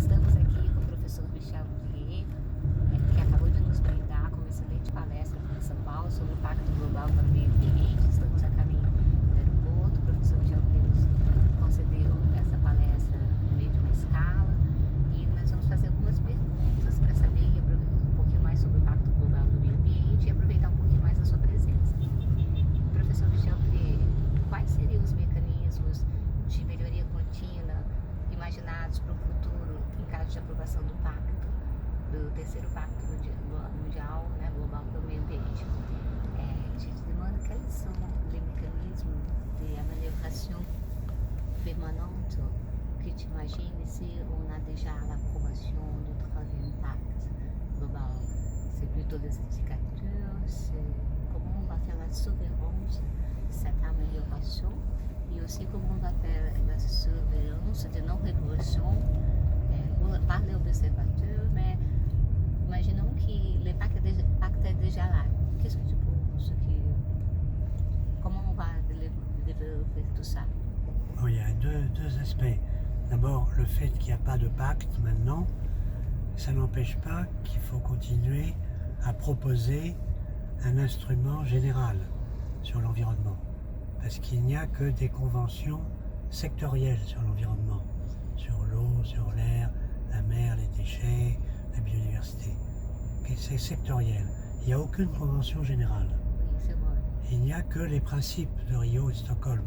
Estamos aqui com o professor Michel Vliet, que acabou de nos brindar com uma excelente palestra aqui em São Paulo sobre o Pacto Global para o Meio Ambiente. Estamos a caminho do aeroporto. O professor Michel Vliet nos concedeu essa palestra no meio de uma escala e nós vamos fazer algumas perguntas para saber um pouquinho mais sobre o Pacto Global do Meio Ambiente e aproveitar um pouquinho mais da sua presença. Professor Michel Vliet, quais seriam os mecanismos de melhoria contínua imaginados para o futuro em caso de aprovação do pacto, do terceiro pacto mundial, né, global pelo meio ambiente? Je te demande quels sont les mécanismes d'amélioration permanente que tu imagines si on a déjà l'approbation du troisième pacte global. C'est plutôt des indicateurs, c'est comment on va faire la surveillance de cette amélioration et aussi comment on va faire la surveillance de non-régression par les observateurs, mais imaginons que le pacte est déjà là. Qu'est-ce que tu penses? Comment on va développer tout ça? Bon, il y a deux aspects. D'abord, le fait qu'il n'y a pas de pacte maintenant, ça n'empêche pas qu'il faut continuer à proposer un instrument général sur l'environnement. Parce qu'il n'y a que des conventions sectorielles sur l'environnement, sur l'eau, sur l'air, la mer, les déchets, la biodiversité. Et c'est sectoriel. Il n'y a aucune convention générale. Oui, c'est vrai. Il n'y a que les principes de Rio et Stockholm,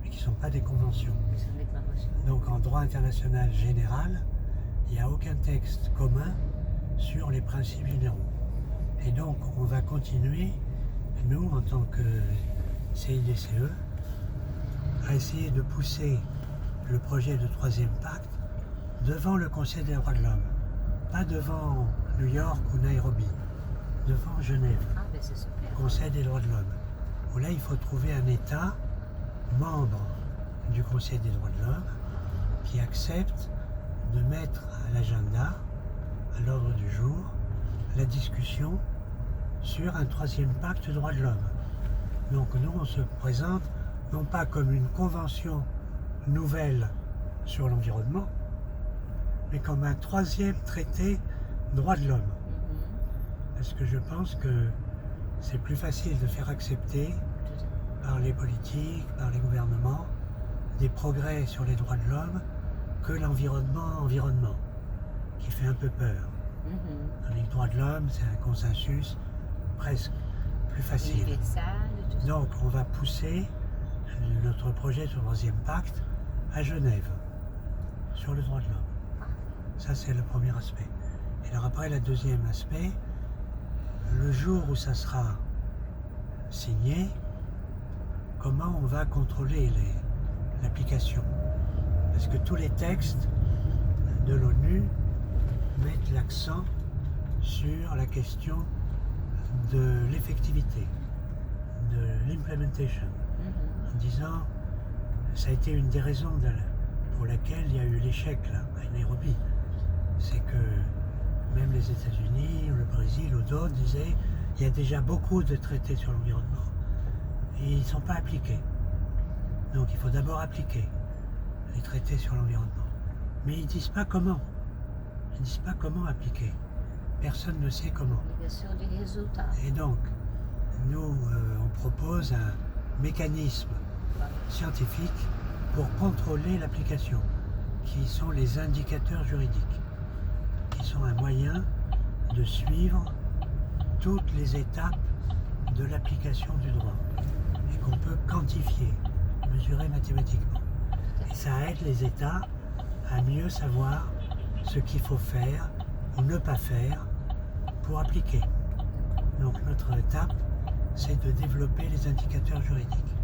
mais qui ne sont pas des conventions. C'est une déclaration. Donc en droit international général, il n'y a aucun texte commun sur les principes généraux. Et donc on va continuer, nous en tant que CIDCE, à essayer de pousser le projet de troisième pacte devant le Conseil des droits de l'homme, pas devant New York ou Nairobi, devant Genève, Ah, ben c'est super. Conseil des droits de l'homme, où là il faut trouver un État membre du Conseil des droits de l'homme qui accepte de mettre à l'agenda, à l'ordre du jour, la discussion sur un troisième pacte droits de l'homme. Donc nous on se présente non pas comme une convention nouvelle sur l'environnement, mais comme un troisième traité droits de l'homme. Parce que je pense que c'est plus facile de faire accepter par les politiques, par les gouvernements, des progrès sur les droits de l'homme que l'environnement, qui fait un peu peur. Dans les droits de l'homme, c'est un consensus presque plus facile. Universal et tout ça. Donc on va pousser notre projet sur le troisième pacte à Genève, sur le droit de l'homme. Ça c'est le premier aspect. Et alors après, le deuxième aspect, le jour où ça sera signé, comment on va contrôler l'application. Parce que tous les textes de l'ONU mettent l'accent sur la question de l'effectivité, de l'implementation, en disant ça a été une des raisons pour laquelle il y a eu l'échec là, à Nairobi. C'est que même les États-Unis, le Brésil ou d'autres disaient il y a déjà beaucoup de traités sur l'environnement et ils ne sont pas appliqués. Donc il faut d'abord appliquer les traités sur l'environnement. Mais ils ne disent pas comment. Ils ne disent pas comment appliquer. Personne ne sait comment. Bien sûr, des résultats. Et donc, nous, on propose un mécanisme scientifique pour contrôler l'application, qui sont les indicateurs juridiques, qui sont un moyen de suivre toutes les étapes de l'application du droit et qu'on peut quantifier, mesurer mathématiquement. Et ça aide les États à mieux savoir ce qu'il faut faire ou ne pas faire pour appliquer. Donc notre étape, c'est de développer les indicateurs juridiques.